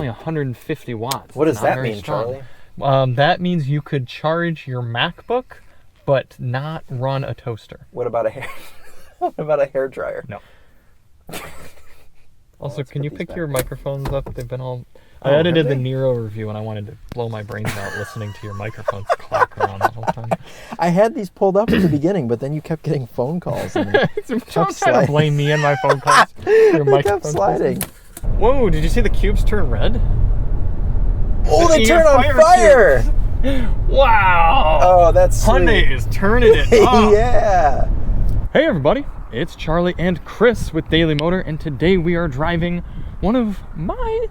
only 150 watts. What does Not that very mean, strong. Charlie? That means you could charge your MacBook, but not run a toaster. What about a hair? What about a hair dryer? No. Also, can you pick your back. microphones up? They've been all... I edited the Nero review, and I wanted to blow my brains out listening to your microphones clack around the whole time. I had these pulled up at the beginning, but then you kept getting phone calls. And Don't try to blame me and my phone calls. Your they kept sliding. Whoa, did you see the cubes turn red? Oh, they turn on fire! Wow! Oh, that's sweet. Hyundai is turning it up. Yeah. Hey everybody, it's Charlie and Chris with Daily Motor, and today we are driving one of my,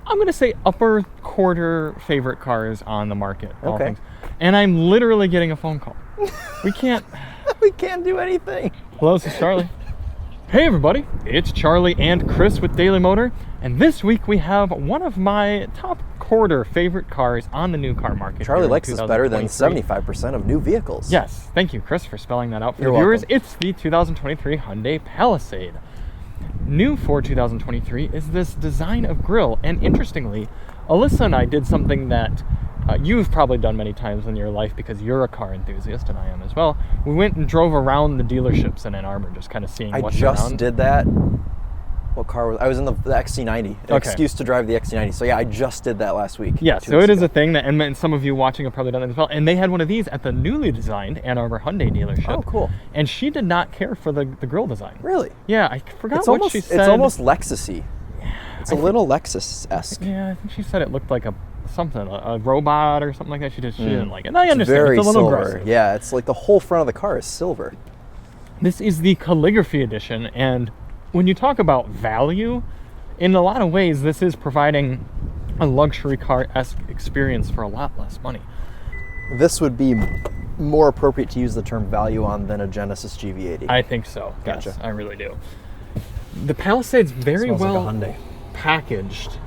I'm going to say, upper quarter favorite cars on the market. All things. And I'm literally getting a phone call. We can't do anything. Hello, this is Charlie. Hey everybody, it's Charlie and Chris with Daily Motor, and this week we have one of my top quarter favorite cars on the new car market. Charlie likes this better than 75% of new vehicles. Yes, thank you, Chris, for spelling that out for You're the viewers. welcome. It's the 2023 Hyundai Palisade. New for 2023 is this design of grille, and interestingly, Alyssa and I did something that you've probably done many times in your life because you're a car enthusiast and I am as well. We went and drove around the dealerships in Ann Arbor, just kind of seeing what's around. I just did that. What car was I was in the XC90. Excuse to drive the XC90. So yeah, I just did that last week. Yeah, so it is a thing that, and some of you watching have probably done it as well. And they had one of these at the newly designed Ann Arbor Hyundai dealership. Oh, cool. And she did not care for the grille design. Really? Yeah, I forgot what she said. It's almost Lexus-y. It's a little Lexus-esque. Yeah, I think she said it looked like a robot or something like that. She didn't like it. And I understand. Very it's a little silver. aggressive. Yeah, it's like the whole front of the car is silver. This is the Calligraphy edition, and when you talk about value, in a lot of ways, this is providing a luxury car-esque experience for a lot less money. This would be more appropriate to use the term value on than a Genesis GV80. I think so. Gotcha. Yes, I really do. The Palisade's very well like a Hyundai. Packaged.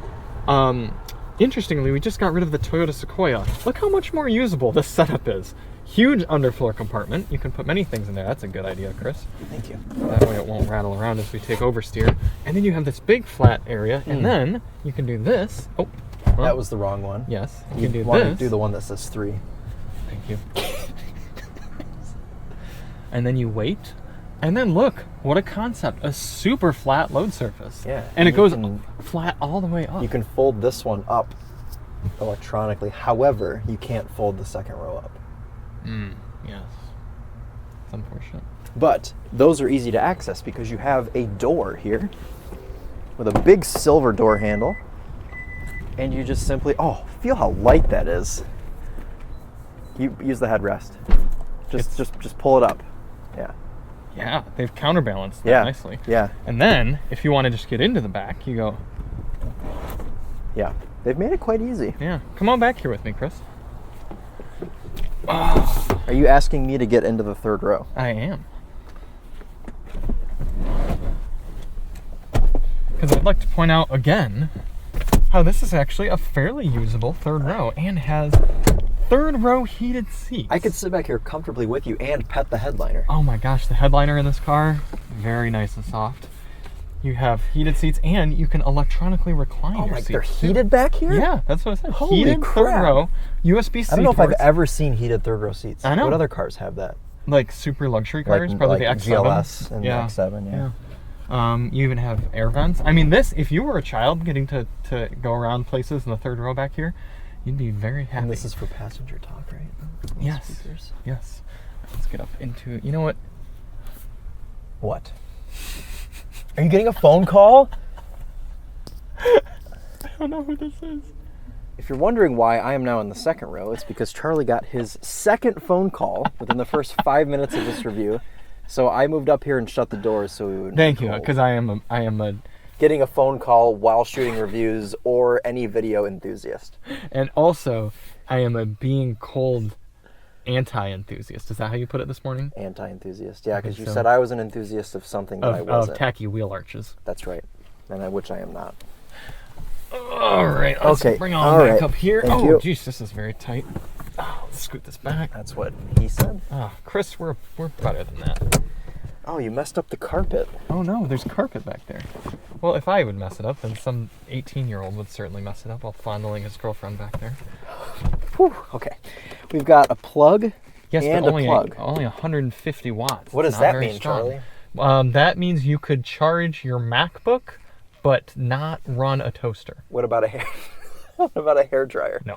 Interestingly, we just got rid of the Toyota Sequoia. Look how much more usable this setup is. Huge underfloor compartment. You can put many things in there. That's a good idea, Chris. Thank you. That way it won't rattle around as we take oversteer. And then you have this big flat area, and then you can do this. Oh, well, that was the wrong one. Yes, you can do want this. to do the one that says 3. Thank you. And then you wait, and then look, what a concept. A super flat load surface. Yeah. And it goes flat all the way up. You can fold this one up electronically. However, you can't fold the second row up. Yes. It's unfortunate. But those are easy to access because you have a door here with a big silver door handle, and you just simply, feel how light that is. You use the headrest. Just pull it up. Yeah. Yeah, they've counterbalanced that nicely. Yeah. And then, if you want to just get into the back, you go. Yeah, they've made it quite easy. Yeah. Come on back here with me, Chris. Are you asking me to get into the third row? I am. Because I'd like to point out again how this is actually a fairly usable third row and has third row heated seats. I could sit back here comfortably with you and pet the headliner. Oh my gosh, the headliner in this car, very nice and soft. You have heated seats, and you can electronically recline your seats. They're heated back here? Yeah, that's what I said. Holy heated crap. third row, USB-C I don't know ports. if I've ever seen heated third row seats. I know. What other cars have that? Like super luxury cars, probably like the X7. GLS and the X7, yeah. You even have air vents. I mean, this, if you were a child getting to go around places in the third row back here, you'd be very happy. And this is for passenger talk, right? Yes. Speakers. Yes. Let's get up into, you know what? What? Are you getting a phone call? I don't know who this is. If you're wondering why I am now in the second row, it's because Charlie got his second phone call within the first 5 minutes of this review. So I moved up here and shut the doors so we wouldn't. Thank you, because I am a getting a phone call while shooting reviews or any video enthusiast. And also, I am a being cold anti-enthusiast. Is that how you put it this morning? Anti-enthusiast, yeah, because you said I was an enthusiast of something that I wasn't. Of tacky wheel arches. That's right, and which I am not. All right, let's bring all back up here. Thank you. Geez, this is very tight. Let's scoot this back. That's what he said. Chris, we're better than that. Oh, you messed up the carpet. Oh no, there's carpet back there. Well, if I would mess it up, then some 18-year-old would certainly mess it up while fondling his girlfriend back there. Whew, okay. We've got a plug Yes, and but only a plug. only 150 watts. What It's does not that very mean, strong. Charlie? That means you could charge your MacBook, but not run a toaster. What about a hair? What about a hair dryer? No.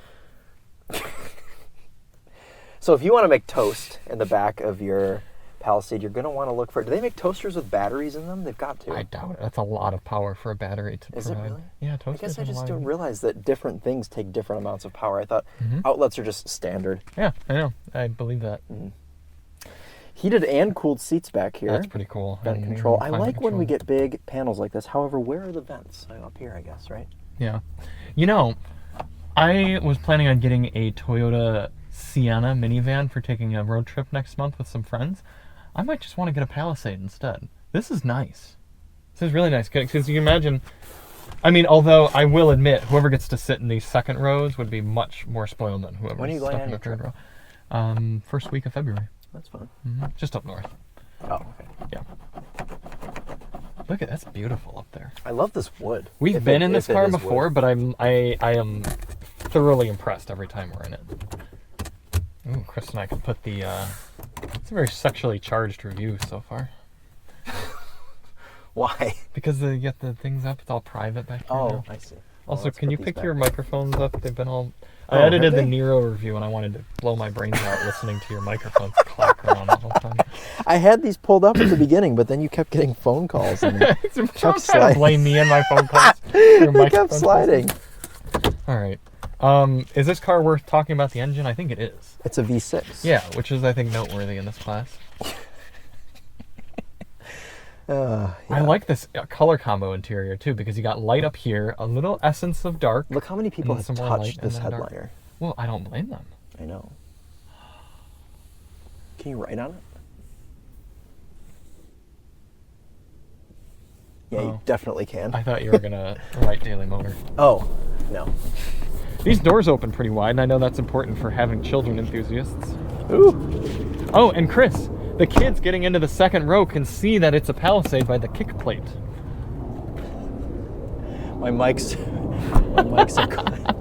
So if you want to make toast in the back of your Palisade, you're going to want to look for... Do they make toasters with batteries in them? They've got to. I doubt it. That's a lot of power for a battery to Is provide. it really? Yeah, I toasters. guess I have a just lot didn't of- realize that different things take different amounts of power. I thought outlets are just standard. Yeah, I know. I believe that. Heated and cooled seats back here. That's pretty cool. Vent And control. I climate like when we control. get big panels like this. However, where are the vents? Up here, I guess, right? Yeah. You know, I was planning on getting a Toyota Sienna minivan for taking a road trip next month with some friends. I might just want to get a Palisade instead. This is nice. This is really nice. Because you can imagine, I mean, although I will admit, whoever gets to sit in these second rows would be much more spoiled than whoever When are you stuck going in on the your third trip? row. First week of February. That's fun. Just up north. Oh, okay. Yeah. Look at that's beautiful up there. I love this wood. We've If been it- in this if it car is before, wood. but I am thoroughly impressed every time we're in it. Ooh, Chris and I could put the. It's a very sexually charged review so far. Why? Because you get the things up, it's all private back here. Oh, now. I see. Also, let's can put you these pick back. your microphones up? They've been all. Oh, I edited have the they? Nero review and I wanted to blow my brains out listening to your microphones clack around the whole time. I had these pulled up at the beginning, but then you kept getting phone calls. And Don't try to sliding. blame me and my phone calls. Your they kept microphones. sliding. All right. Is this car worth talking about the engine? I think it is. It's a V6. Yeah, which is, I think, noteworthy in this class. Yeah. I like this color combo interior, too, because you got light up here, a little essence of dark. Look how many people And have some more light touched and this then dark. headliner. Well, I don't blame them. I know. Can you write on it? Yeah, you Oh. definitely can. I thought you were going to write Daily Motor. Oh, no. These doors open pretty wide, and I know that's important for having children enthusiasts. Ooh. Oh, and Chris, the kids getting into the second row can see that it's a Palisade by the kick plate. My mics are good.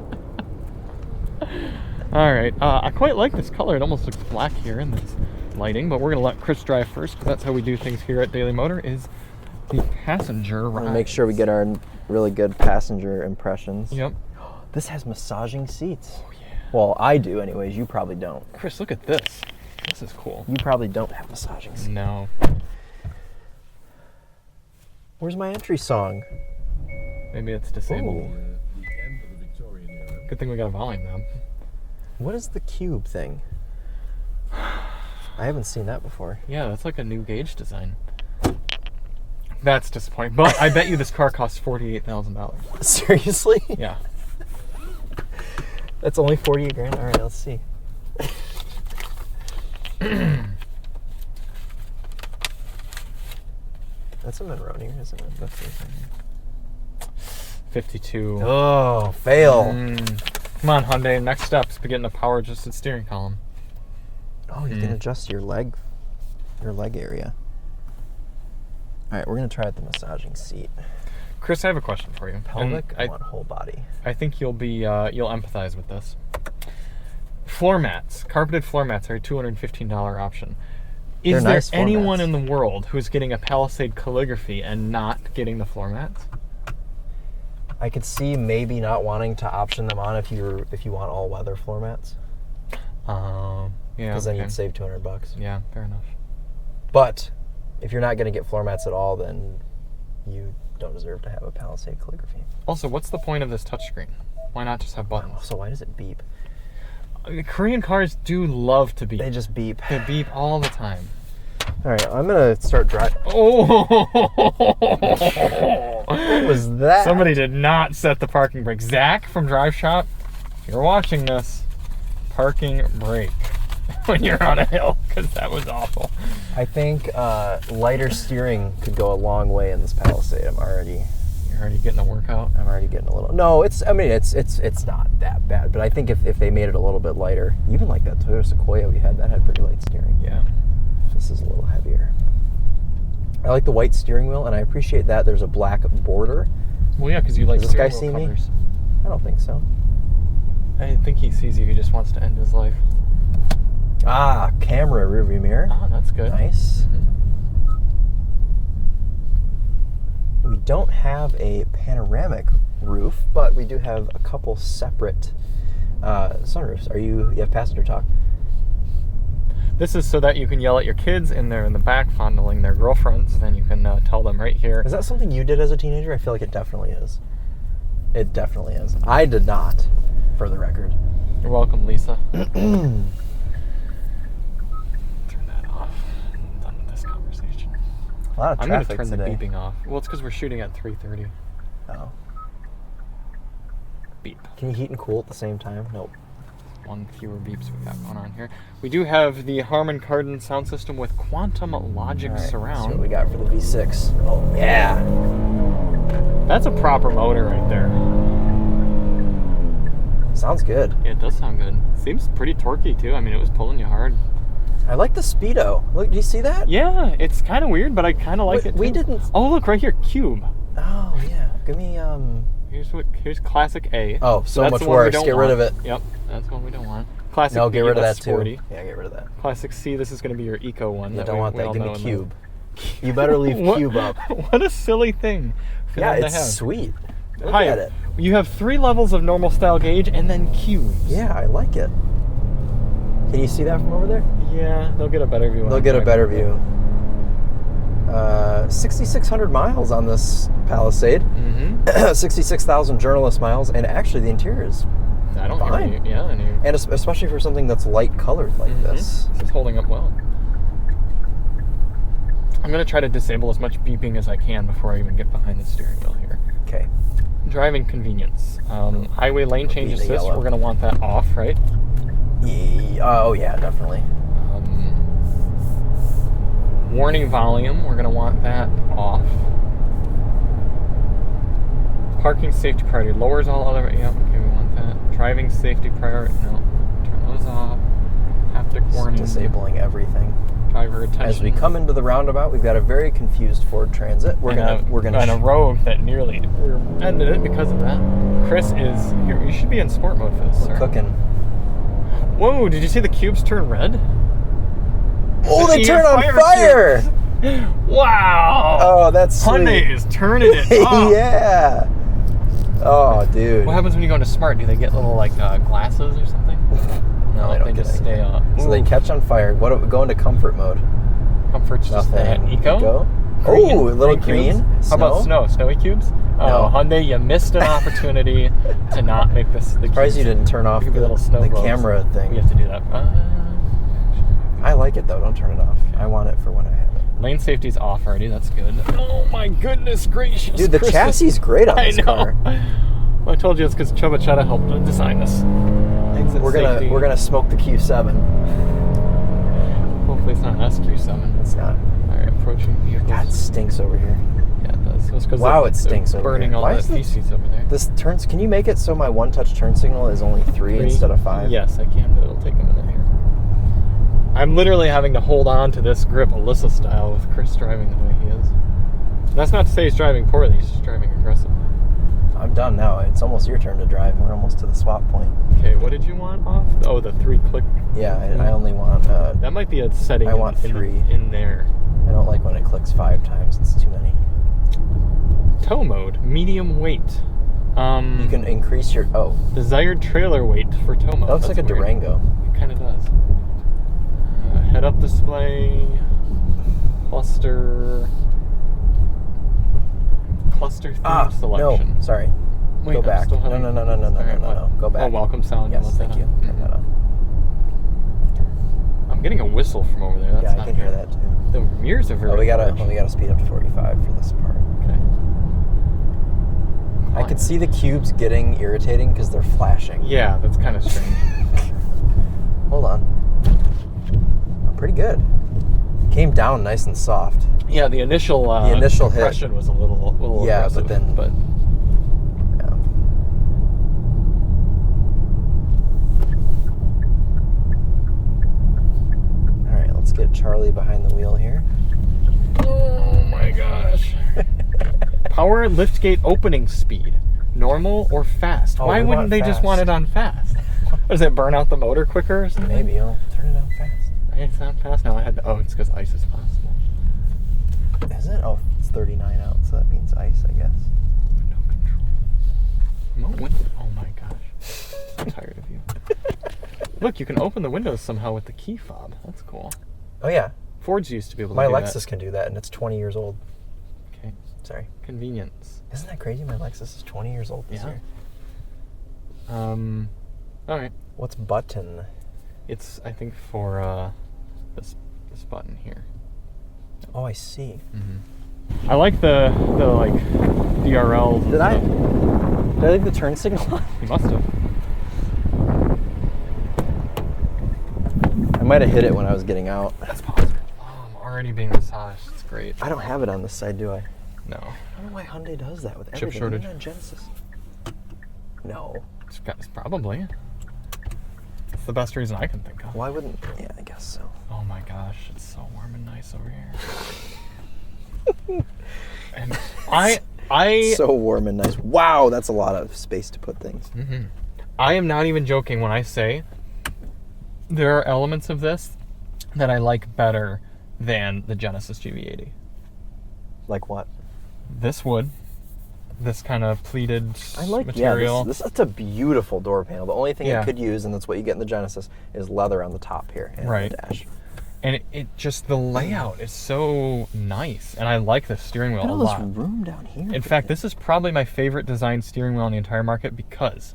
All right. I quite like this color. It almost looks black here in this lighting, but we're going to let Chris drive first, because that's how we do things here at Daily Motor, is the passenger We'll ride. make sure we get our really good passenger impressions. Yep. This has massaging seats. Oh, yeah. Well, I do anyways. You probably don't. Chris, look at this. This is cool. You probably don't have massaging seats. No. Where's my entry song? Maybe it's disabled. Ooh. the end of the Victorian era. Good thing we got a volume knob. What is the cube thing? I haven't seen that before. Yeah, that's like a new gauge design. That's disappointing. But I bet you this car costs $48,000. Seriously? Yeah. That's only 48 grand? All right, let's see. That's a Monroney, isn't it? That's it. 52. Oh, fail. Come on, Hyundai. Next step's getting a power adjusted steering column. Oh, you can adjust your leg area. All right, we're gonna try out the massaging seat. Chris, I have a question for you. Pelvic, I And want whole body. I think you'll empathize with this. Floor mats, carpeted floor mats are a $215 option. They're Is there nice floor anyone mats. in the world who's getting a Palisade Calligraphy and not getting the floor mats? I could see maybe not wanting to option them on if you want all weather floor mats, Yeah. because then okay. you'd save $200. Yeah, fair enough. But if you're not going to get floor mats at all, then you don't deserve to have a Palisade Calligraphy. Also, what's the point of this touchscreen? Why not just have buttons? So why does it beep? Korean cars do love to beep. They just beep. They beep all the time. All right, I'm going to start driving. Oh! What was that? Somebody did not set the parking brake. Zach from Drive Shop, if you're watching this, parking brake when you're on a hill, because that was awful. I think lighter steering could go a long way in this Palisade. I'm already getting a workout. getting a little. No, it's not that bad, but I think if they made it a little bit lighter, even like that Toyota Sequoia we had, that had pretty light steering. Yeah. This is a little heavier. I like the white steering wheel, and I appreciate that there's a black border. Well, yeah, because you like Does this guy steering wheel see me? covers. I don't think so. I think he sees you. He just wants to end his life. Ah, camera rearview mirror. Oh, that's good. Nice. Mhm. We don't have a panoramic roof, but we do have a couple separate sunroofs. You have passenger talk? This is so that you can yell at your kids and they're in the back fondling their girlfriends. Then you can tell them right here. Is that something you did as a teenager? I feel like it definitely is. It definitely is. I did not, for the record. You're welcome, Lisa. Turn that off. I'm done with this conversation. A lot of I'm going to traffic turn today. the beeping off. Well, it's because we're shooting at 3:30. Oh. Beep. Can you heat and cool at the same time? Nope. One fewer beeps we got going on here. We do have the Harman Kardon sound system with Quantum Logic All right, surround. see what we got for the V6. Oh, yeah. That's a proper motor right there. Sounds good. Yeah, it does sound good. Seems pretty torquey too. I mean, it was pulling you hard. I like the speedo. Look, do you see that? Yeah, it's kind of weird, but I kind of like it too. We didn't... Oh, look right here, Cube. Oh, yeah. Give me, Here's Classic A. Oh, so that's much the one we worse. don't Get rid of want. it. Yep, that's one we don't want. Classic No, B, get rid of that's that sporty. too. Yeah, get rid of that. Classic C, this is going to be your eco one. You that don't want we that. all Give me know and cube. love. You better leave What- cube up. What a silly thing. For Yeah, them to it's have. sweet. Look Hi, at it. You have 3 levels of normal style gauge and then cubes. Yeah, I like it. Can you see that from over there? Yeah, they'll get a better view. They'll get a better view. 6,600 miles on this Palisade. Mm-hmm. 66,000 journalist miles, and actually the interior is I don't fine. hear any, yeah, any. And especially for something that's light colored like this. This is holding up well. I'm going to try to disable as much beeping as I can before I even get behind the steering wheel here. Okay. Driving convenience. Highway lane change Be the assist, yellow. we're going to want that off, right? Oh yeah, definitely. Warning volume, we're going to want that off. Parking safety priority, lowers all other, yeah, okay, we want that. Driving safety priority, no, turn those off. Haptic warning. Disabling everything. Driver attention. As we come into the roundabout, we've got a very confused Ford Transit. We're gonna and a rogue that nearly ended it because of that. Chris is here. You should be in sport mode for this, we're sir. cooking. Whoa! Did you see the cubes turn red? Oh, they The turn on fire! Wow! Oh, that's sweet. Hyundai is turning it up. Yeah. Oh, dude. What happens when you go into smart? Do they get little like glasses or something? No, don't they get just anything. stay up. So they catch on fire. What? Go into comfort mode. Comfort's just that. Nothing. Eco? Oh, a little green. cubes? How about snow? Snowy cubes? No. Oh, Hyundai, you missed an opportunity to not make this. The Surprised you cubes. didn't turn off It could be little snow the globes. camera thing. We have to do that. I like it though. Don't turn it off. I want it for when I have it. Lane safety's off already. That's good. Oh my goodness gracious! Dude, the Chris chassis is great on this I know. car. Well, I told you it's because Chubba Chetta helped design this. Exit We're safety. gonna smoke the Q7. Hopefully it's not an SQ7. It's not. All right, approaching vehicles. God, it stinks over here. Yeah, it does. It was 'cause Wow, they're- it stinks they're over burning here. all Why that is the- feces over there. This turns. Can you make it so my one-touch turn signal is only 3 instead of 5? Yes, I can, but it'll take a minute here. I'm literally having to hold on to this grip Alyssa style with Chris driving the way he is. That's not to say he's driving poorly, he's just driving aggressively. I'm done now. It's almost your turn to drive. We're almost to the swap point. Okay, what did you want off? Oh, the 3-click. Yeah, I only want. That might be a setting I want 3. in there. I don't like when it clicks 5 times. It's too many. Tow mode, medium weight. You can increase your. Oh, Desired trailer weight for tow mode. that looks That's like a weird. Durango. It kind of does. Head-up display, cluster theme selection. No, sorry. Wait, Go I'm back. still No, having- no. All right, what? Go back. Oh, welcome sound. Yes, want that thank you. on? Turn that on. I'm getting a whistle from over there. That's Yeah, I not can good. hear that too. The mirrors are very Oh, we gotta large. speed up to 45 for this part. Okay. I could see the cubes getting irritating because they're flashing. Yeah, that's kind of strange. Hold on. Oh, pretty good. Came down nice and soft. Yeah, the initial hit. compression was a little Yeah, aggressive, but then- but Yeah. All right, let's get Charlie behind the wheel here. oh my gosh. Power liftgate opening speed. Normal or fast? Oh, Why we wouldn't want they just fast. want it on fast? Does it burn out the motor quicker or something? Maybe I'll turn it on fast. It's not fast now. It's because ice is possible. Is it? Oh, it's 39 out, so that means ice, I guess. Window control. Oh my gosh. I'm tired of you. Look, you can open the windows somehow with the key fob. That's cool. Oh, yeah. Fords used to be able to My do Lexus that. can do that, and it's 20 years old. Okay. Sorry. Convenience. Isn't that crazy? My Lexus is 20 years old this year. All right. What's button? It's, I think, for this button here. Oh, I see. Mm-hmm. I like the like DRLs. Did I leave the turn signal on? You must have. I might have hit it when I was getting out. That's possible. Oh, I'm already being massaged. It's great. I don't have it on this side, do I? No. I don't know why Hyundai does that with Chip everything. shortage. Even on Genesis. No. It's probably. It's the best reason I can think of. Why wouldn't? Yeah, I guess so. Oh my gosh, it's so warm and nice over here. And I So warm and nice. Wow, that's a lot of space to put things. Mm-hmm. I am not even joking when I say there are elements of this that I like better than the Genesis GV80. Like what? This wood, this kind of pleated I like material. Yeah, that's a beautiful door panel. The only thing Yeah. it could use, and that's what you get in the Genesis, is leather on the top here and Right. the dash. And it just, the layout is so nice. And I like the steering wheel Look at a all lot. this room down here. In fact, this is probably my favorite design steering wheel in the entire market because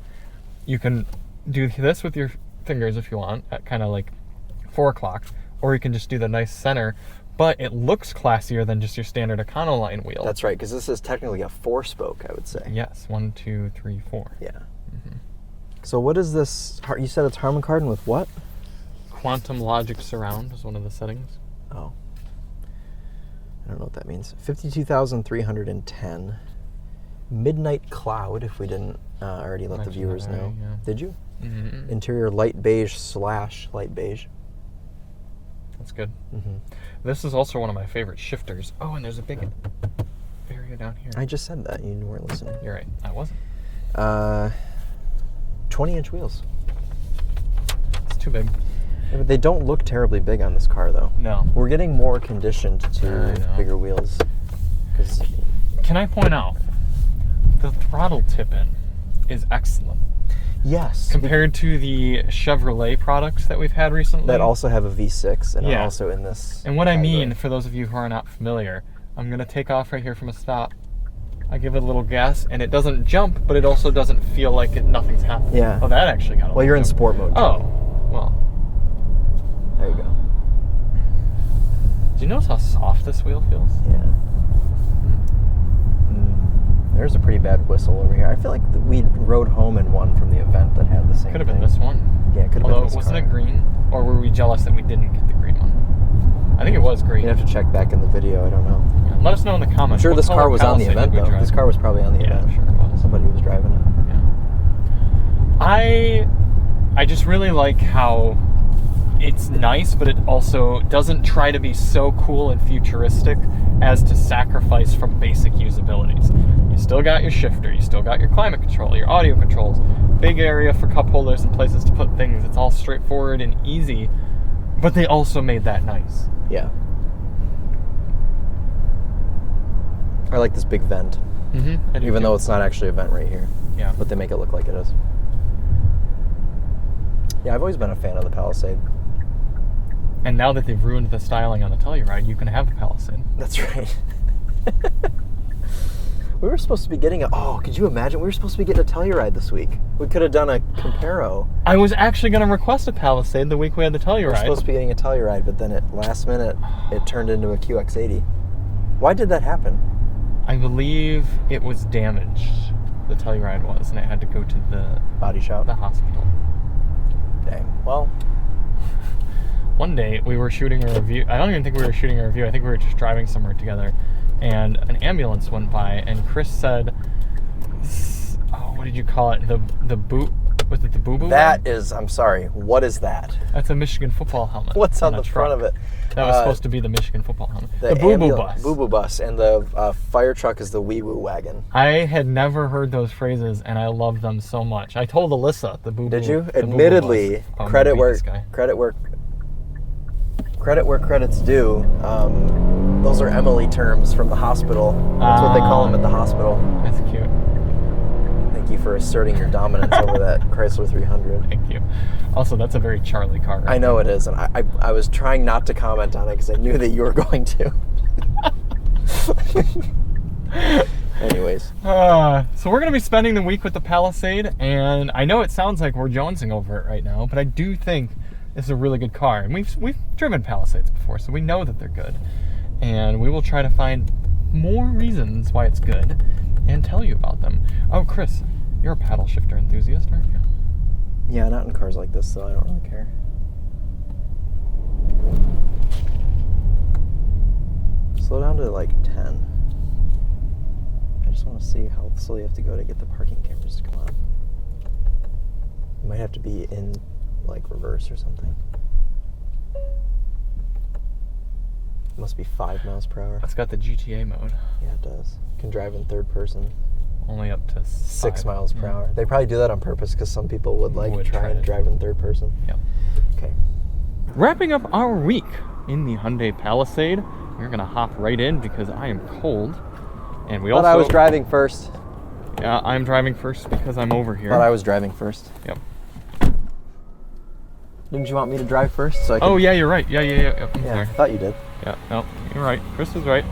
you can do this with your fingers if you want, at kind of like 4 o'clock, or you can just do the nice center, but it looks classier than just your standard Econoline wheel. That's right, because this is technically a 4-spoke, I would say. Yes, 1, 2, 3, 4. Yeah. So what is this? You said it's Harman Kardon with what? Quantum Logic Surround is one of the settings. Oh. I don't know what that means. 52,310. Midnight Cloud, if we didn't already let the Mentioned viewers that know. already, yeah. Did you? Mm-hmm. Interior light beige / light beige. That's good. Mm-hmm. This is also one of my favorite shifters. Oh, and there's a big area down here. I just said that. You weren't listening. You're right. I wasn't. 20-inch wheels. It's too big. Yeah, but they don't look terribly big on this car, though. No. We're getting more conditioned I to know. bigger wheels. 'Cause Can I point out, the throttle tip-in is excellent. yes, Compared to the Chevrolet products that we've had recently. that also have a V6 and Yeah. are also in this. And what I category. mean, for those of you who are not familiar, I'm going to take off right here from a stop. I give it a little gas, and it doesn't jump, but it also doesn't feel like nothing's happening. Yeah. Oh, that actually got a Well, you're in jump. sport mode. Oh, well. There you go. Do you notice how soft this wheel feels? Yeah. There's a pretty bad whistle over here. I feel like we rode home in one from the event that had the same Could have been thing. this one. Yeah, it could have Although, been this wasn't car. it green? Or were we jealous that we didn't get the green one? I think it was green. You'd have to check back in the video. I don't know. Yeah. Let us know in the comments. I'm sure what this color car was on the Palisade event, did we though. drive? This car was probably on the Yeah, event. I'm sure it was. Somebody was driving it. Yeah. I just really like how it's nice, but it also doesn't try to be so cool and futuristic as to sacrifice from basic usabilities. You still got your shifter, you still got your climate control, your audio controls, big area for cup holders and places to put things. It's all straightforward and easy, but they also made that nice. Yeah. I like this big vent, Mm-hmm. even though it's not actually a vent right here, yeah. but they make it look like it is. Yeah, I've always been a fan of the Palisade. And now that they've ruined the styling on the Telluride, you can have the Palisade. That's right. We were supposed to be getting could you imagine? We were supposed to be getting a Telluride this week. We could have done a Comparo. I was actually going to request a Palisade the week we had the We were Telluride. supposed to be getting a Telluride, but then at last minute, it turned into a QX80. Why did that happen? I believe it was damaged. The Telluride was, and it had to go to the Body shop? hospital. Dang. Well, One day we were shooting a review. I don't even think we were shooting a review. I think we were just driving somewhere together, and an ambulance went by, and Chris said, "Oh, what did you call it? The boot Was it the Boo Boo? That is, I'm sorry, what is that? That's a Michigan football helmet. What's on a the front of truck. it? That was supposed to be the Michigan football helmet. The Boo Boo ambulance- bus. Boo Boo bus, and the fire truck is the Wee Woo wagon. I had never heard those phrases, and I love them so much. I told Alyssa the Boo Boo. Did you? the Boo Boo Admittedly, bus. Oh, I'm credit gonna where beat this guy. credit where credit's due. Those are Emily terms from the hospital. That's what they call them at the hospital. That's cute. Thank you for asserting your dominance over that Chrysler 300. Thank you. Also, that's a very Charlie car. I know it is, and I was trying not to comment on it because I knew that you were going to. Anyways. So we're going to be spending the week with the Palisade, and I know it sounds like we're jonesing over it right now, but I do think this is a really good car. And we've driven Palisades before, so we know that they're good. And we will try to find more reasons why it's good and tell you about them. Oh, Chris, you're a paddle shifter enthusiast, aren't you? Yeah, not in cars like this, so I don't really care. Slow down to like 10. I just want to see how slow you have to go to get the parking cameras to come on. You might have to be in like reverse or something. It must be 5 miles per hour. It's got the GTA mode. Yeah, it does. You can drive in third person. Only up to 6 5. miles per hour. They probably do that on purpose because some people would try and to. drive in third person. Yep. Okay. Wrapping up our week in the Hyundai Palisade, we're gonna hop right in because I am cold, and we Thought also. I was driving first. Yeah, I'm driving first because I'm over here. Thought I was driving first. Yep. Didn't you want me to drive first? So I could... Oh yeah, you're right. Yeah. I'm Yeah, I sorry. thought you did. Yeah. No, you're right. Chris is right.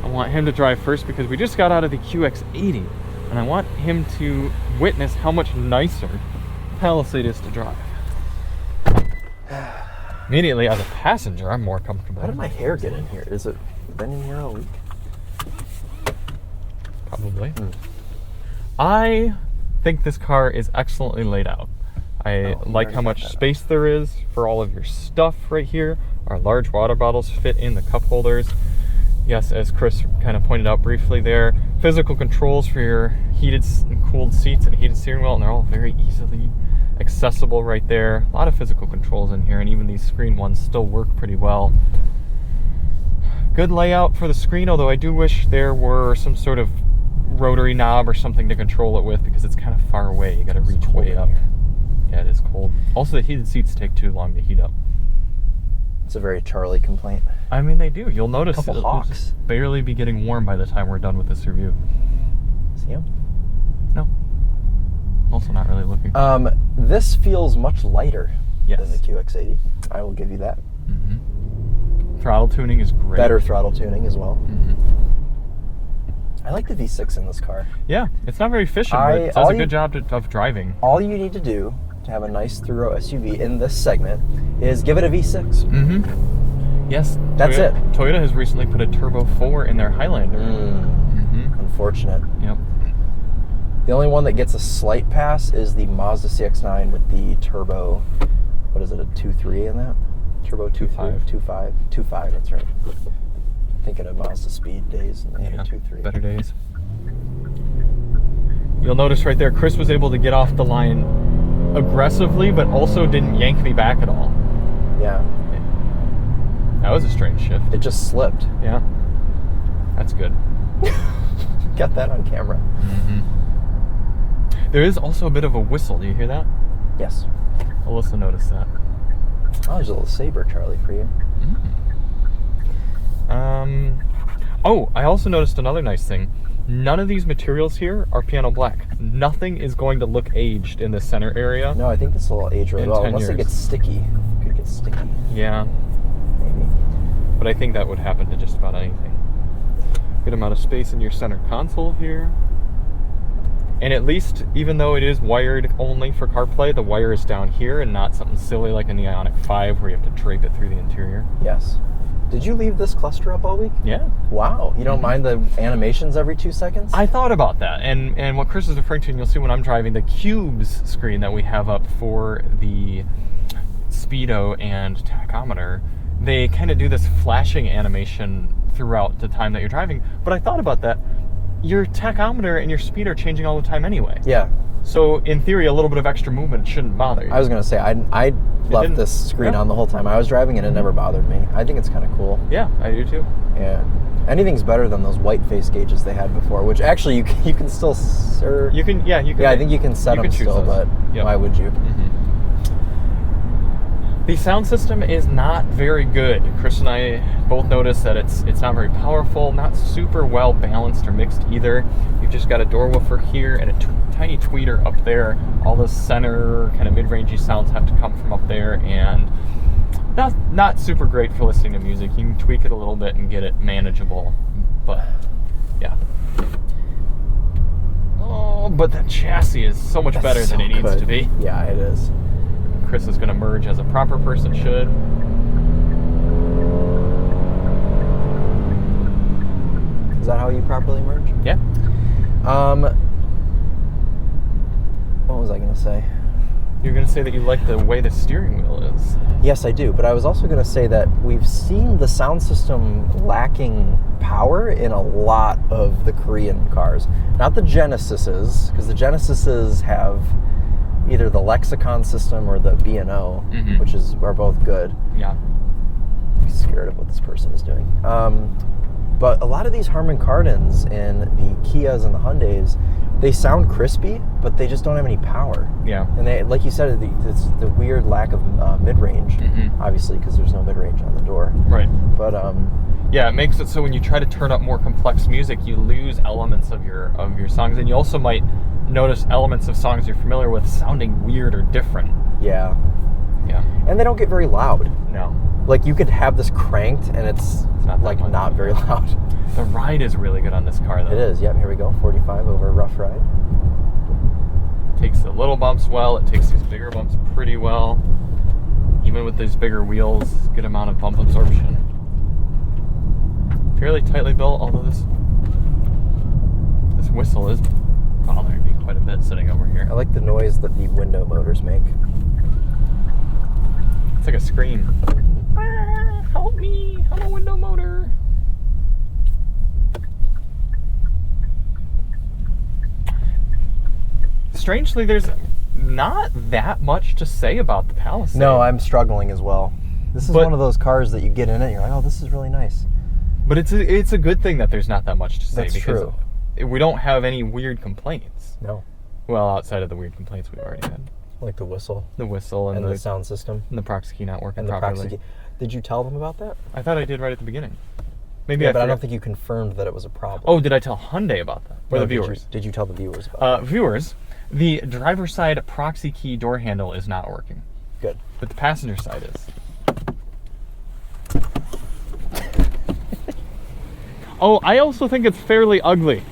I want him to drive first because we just got out of the QX80, and I want him to witness how much nicer Palisade is to drive. Immediately, as a passenger, I'm more comfortable. How did my hair get in here? Is it been in here all week? Probably. I think this car is excellently laid out. I like how much space there is for all of your stuff right here. Our large water bottles fit in the cup holders. Yes, as Chris kind of pointed out briefly there, physical controls for your heated and cooled seats and heated steering wheel, and they're all very easily accessible right there. A lot of physical controls in here, and even these screen ones still work pretty well. Good layout for the screen, although I do wish there were some sort of rotary knob or something to control it with because it's kind of far away. You got to reach way up. Yeah, it is cold. Also, the heated seats take too long to heat up. It's a very Charlie complaint. I mean, they do. You'll notice Couple it'll hawks. just barely be getting warm by the time we're done with this review. See him? No. Also not really looking. This feels much lighter Yes. than the QX80. I will give you that. Throttle tuning is great. Better throttle tuning as well. Mhm. I like the V6 in this car. Yeah, it's not very efficient, but it does a good job of driving. All you need to do to have a nice three-row SUV in this segment is give it a V6. Yes. That's it. Toyota has recently put a Turbo 4 in their Highlander. Unfortunate. Yep. The only one that gets a slight pass is the Mazda CX-9 with the turbo, what is it, a 2.3 in that? Turbo 2.5. 2.5, that's right. Thinking of Mazda Speed days and they had a 2.3. Better days. You'll notice right there, Chris was able to get off the line aggressively, but also didn't yank me back at all. Yeah. That was a strange shift. It just slipped. Yeah. That's good. Got that on camera. There is also a bit of a whistle. Do you hear that? Yes. Alyssa noticed that. Oh, there's a little Sabre, Charlie, for you. Oh, I also noticed another nice thing. None of these materials here are piano black. Nothing is going to look aged in the center area. No, I think this will age really In well, 10 unless it years. gets sticky. It could get sticky, Yeah, maybe. but I think that would happen to just about anything. Good amount of space in your center console here. And at least, even though it is wired only for CarPlay, the wire is down here and not something silly like in the Ioniq 5 where you have to drape it through the interior. Yes. Did you leave this cluster up all week? Yeah. Wow. You don't mind the animations every 2 seconds? I thought about that, and what Chris is referring to, and you'll see when I'm driving, the cubes screen that we have up for the speedo and tachometer, they kind of do this flashing animation throughout the time that you're driving. But I thought about that. your tachometer and your speed are changing all the time anyway. Yeah. So in theory, a little bit of extra movement shouldn't bother you. I was going to say, I left this screen on the whole time I was driving, and it never bothered me. I think it's kind of cool. Yeah, I do too. Yeah. Anything's better than those white face gauges they had before, which actually you can still... You can. Yeah, I think you can set them still, but why would you? The sound system is not very good. Chris and I both noticed that it's not very powerful, not super well balanced or mixed either. You've just got a door woofer here and a tiny tweeter up there. All the center kind of mid-rangey sounds have to come from up there, and not super great for listening to music. You can tweak it a little bit and get it manageable, but yeah. Oh, but the chassis is so much better than it needs to be. Yeah, it is. Chris is going to merge as a proper person should. Is that how you properly merge? Yeah. What was I going to say? You're going to say that you like the way the steering wheel is. Yes, I do. But I was also going to say that we've seen the sound system lacking power in a lot of the Korean cars. Not the Genesises, because the Genesises have either the Lexicon system or the B&O, which are both good. Yeah. I'm scared of what this person is doing. But a lot of these Harman Kardons and the Kias and the Hyundais, they sound crispy, but they just don't have any power. Yeah. And they, like you said, it's the weird lack of mid-range, obviously, because there's no mid-range on the door. Right. But yeah, it makes it so when you try to turn up more complex music, you lose elements of your songs, and you also might notice elements of songs you're familiar with sounding weird or different. Yeah. Yeah. And they don't get very loud. No. Like, you could have this cranked, and it's not very loud. The ride is really good on this car, though. It is. Yep, here we go. 45 over a rough ride. Takes the little bumps well. It takes these bigger bumps pretty well. Even with these bigger wheels, good amount of bump absorption. Fairly tightly built, although this whistle is bothering me quite a bit sitting over here. I like the noise that the window motors make. It's like a scream. Ah, help me! I'm a window motor. Strangely, there's not that much to say about the Palisade. No, I'm struggling as well. This is one of those cars that you get in it and you're like, oh, this is really nice. But it's a good thing that there's not that much to say. That's true. We don't have any weird complaints. No. Well, outside of the weird complaints we've already had. Like the whistle. The whistle and the sound system. And the proxy key not working and the properly. Proxy key. Did you tell them about that? I thought I did right at the beginning. Maybe but I don't think you confirmed that it was a problem. Oh, did I tell Hyundai about that? Or the viewers? Did you tell the viewers about viewers, the driver's side proxy key door handle is not working. Good. But the passenger side is. Oh, I also think it's fairly ugly.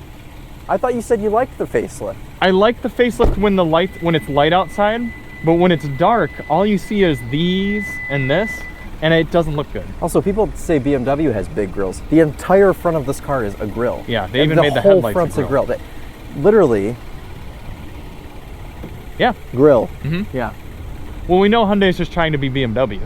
I thought you said you liked the facelift. I like the facelift when it's light outside, but when it's dark, all you see is these and this, and it doesn't look good. Also, people say BMW has big grills. The entire front of this car is a grill. Yeah, they even made the whole headlights front's a grill. Literally. Yeah. Grill. Mm-hmm. Yeah. Well, we know Hyundai's just trying to be BMW.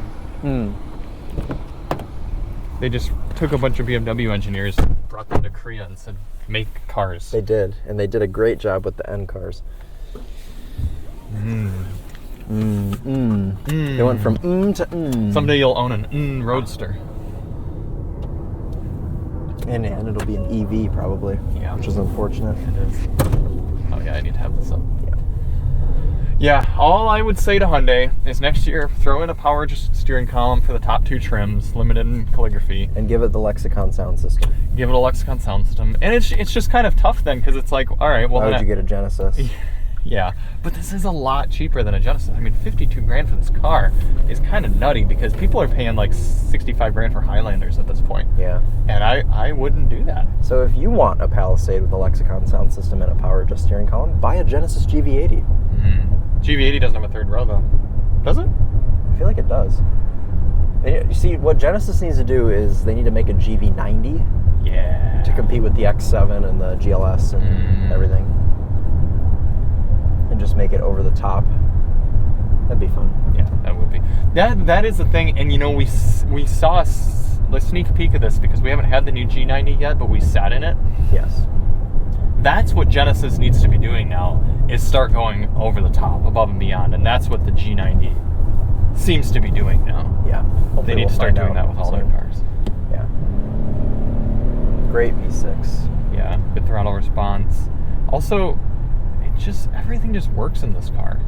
They just took a bunch of BMW engineers, brought them to Korea, and said, make cars. They did, and they did a great job with the N cars. They went from to Someday you'll own an Roadster. And it'll be an EV probably. Yeah. Which is unfortunate. It is. Oh yeah, I need to have this up. Yeah, all I would say to Hyundai is next year, throw in a power steering column for the top two trims, limited in calligraphy. And give it the Lexicon sound system. Give it a Lexicon sound system. And it's just kind of tough then, because it's like, all right, well, why would you get a Genesis? Yeah, but this is a lot cheaper than a Genesis. I mean, 52 grand for this car is kind of nutty, because people are paying like 65 grand for Highlanders at this point. Yeah. And I wouldn't do that. So if you want a Palisade with a Lexicon sound system and a power adjust steering column, buy a Genesis GV80. GV80 doesn't have a third row, though. Does it? I feel like it does. You see, what Genesis needs to do is they need to make a GV90. Yeah. To compete with the X7 and the GLS and everything. And just make it over the top. That'd be fun. Yeah, that would be. That is the thing, and you know, we saw a sneak peek of this because we haven't had the new G90 yet, but we sat in it. Yes. That's what Genesis needs to be doing now, is start going over the top, above and beyond. And that's what the G90 seems to be doing now. Yeah. Hopefully They need we'll to start find doing out that with all their soon. cars. Yeah. Great V6. Yeah, good throttle response. Also, everything just works in this car.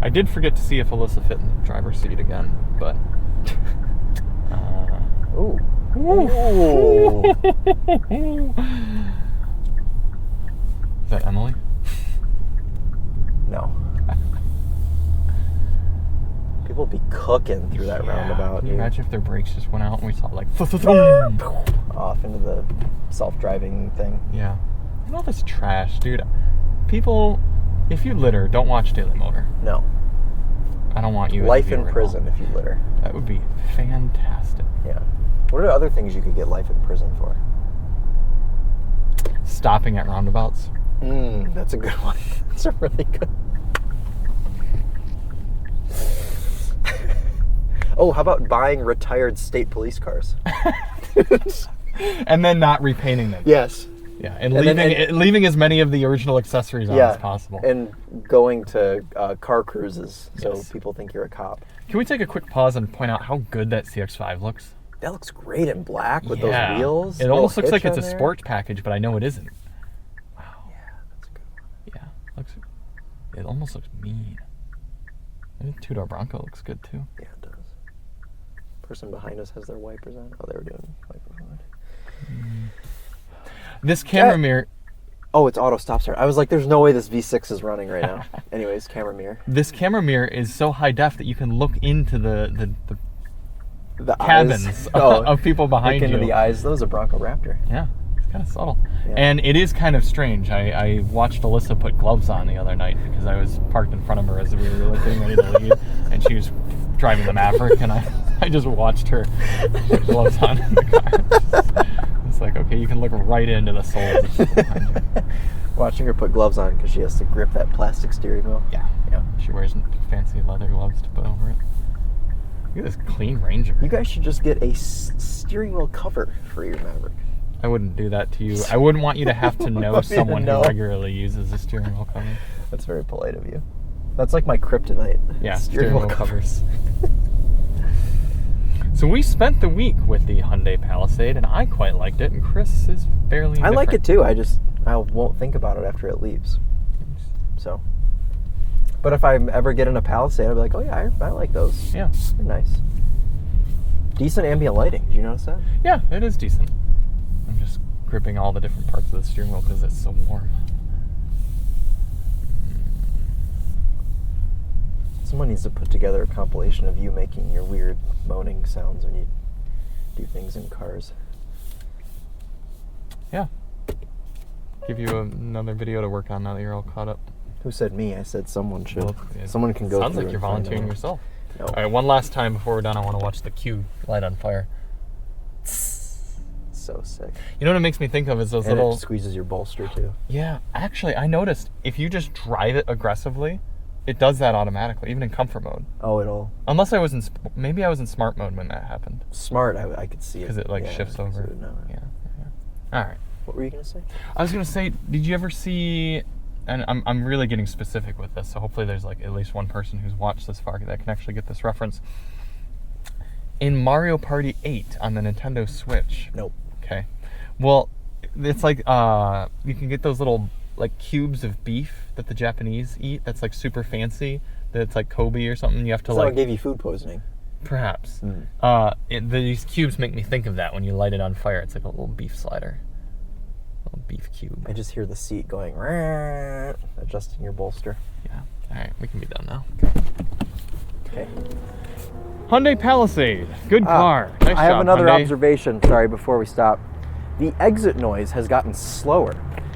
I did forget to see if Alyssa fit in the driver's seat again, but... Ooh. Ooh. Ooh. Is that Emily? No. People be cooking through that roundabout. Can you dude. imagine if their brakes just went out and we saw like... Off into the self-driving thing. Yeah. All this trash, dude. People, if you litter, don't watch Daily Motor. No. I don't want you as a Life viewer in at prison all. if you litter. That would be fantastic. Yeah. What are other things you could get life in prison for? Stopping at roundabouts. That's a good one. That's a really good Oh, how about buying retired state police cars? And then not repainting them. Yes. Yeah, and then- leaving as many of the original accessories on as possible. And going to car cruises so Yes. people think you're a cop. Can we take a quick pause and point out how good that CX-5 looks? That looks great in black with Yeah. those wheels. It almost Little looks like hitch it's a on there. sports package, but I know it isn't. Wow. Yeah, that's a good one. Yeah, it almost looks mean. And the two-door Bronco looks good too. Yeah, it does. Person behind us has their wipers on. Oh, they were doing wipers on. This camera Yeah. mirror, Oh, it's auto stop start. I was like, there's no way this V6 is running right now. Anyways, camera mirror. is so high def that you can look into the The cabins eyes. Oh, of people behind look you. into the eyes. That was a Bronco Raptor. Yeah, it's kind of subtle. Yeah. And it is kind of strange. I watched Alyssa put gloves on the other night because I was parked in front of her as we were like, getting ready to leave, and she was driving the Maverick, and I just watched her put gloves on in the car. It's like, okay, you can look right into the souls of people behind you. Watching her put gloves on because she has to grip that plastic steering wheel. Yeah. Yeah. She wears fancy leather gloves to put over it. Look at this clean Ranger. You guys should just get a steering wheel cover for your Maverick. I wouldn't do that to you. I wouldn't want you to have to know Want me to someone know? who regularly uses a steering wheel cover. That's very polite of you. That's like my kryptonite. Yeah, steering wheel covers. So we spent the week with the Hyundai Palisade, and I quite liked it, and Chris is fairly I like it indifferent. too. I won't think about it after it leaves. So, but if I ever get in a Palisade, I'll be like, oh yeah, I like those. Yeah. They're nice. Decent ambient lighting. Did you notice that? Yeah, it is decent. I'm just gripping all the different parts of the steering wheel because it's so warm. Someone needs to put together a compilation of you making your weird moaning sounds when you do things in cars. Yeah. Give you another video to work on now that you're all caught up. Who said me? I said someone should. Well, it Someone can go Sounds through like you're and find volunteering them. yourself. No. All right, one last time before we're done, I want to watch the Q light on fire. So sick. You know what it makes me think of is those And little... it squeezes your bolster too. Yeah, actually, I noticed if you just drive it aggressively, it does that automatically, even in comfort mode. Oh, it'll Unless I was in... Maybe I was in smart mode when that happened. smart. I could see it Because it, like, Yeah, shifts I could see over. it now. Yeah. All right. What were you gonna say? I was going to say, did you ever see... And I'm really getting specific with this, so hopefully there's, like, at least one person who's watched this far that can actually get this reference. In Mario Party 8 on the Nintendo Switch... Nope. Okay. Well, it's like you can get those little like cubes of beef that the Japanese eat. That's like super fancy. That's like Kobe or something. You have to So it like gave you food poisoning. perhaps. Mm. These cubes make me think of that when you light it on fire. It's like a little beef slider, a little beef cube. I just hear the seat going, "Rah," adjusting your bolster. Yeah. All right, we can be done now. Okay. Hyundai Palisade, good car. Nice I have job, another Hyundai. observation. Sorry, before we stop, the exit noise has gotten slower.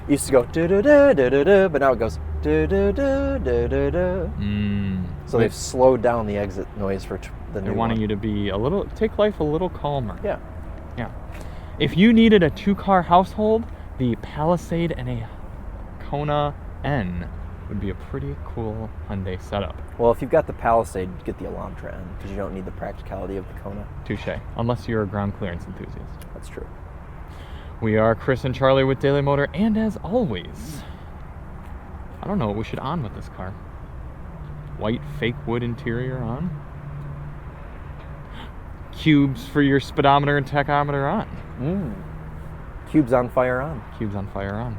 It used to go da da da da da da, but now it goes da da da da da da. So they've slowed down the exit noise for the new They're wanting one. you to be take life a little calmer. Yeah. Yeah. If you needed a 2-car household, the Palisade and a Kona N would be a pretty cool Hyundai setup. Well, if you've got the Palisade, get the Elantra N because you don't need the practicality of the Kona. Touche. Unless you're a ground clearance enthusiast. That's true. We are Chris and Charlie with Daily Motor, and as always, I don't know what we should on with this car. White fake wood interior on. Cubes for your speedometer and tachometer on. Cubes on fire on. Cubes on fire on.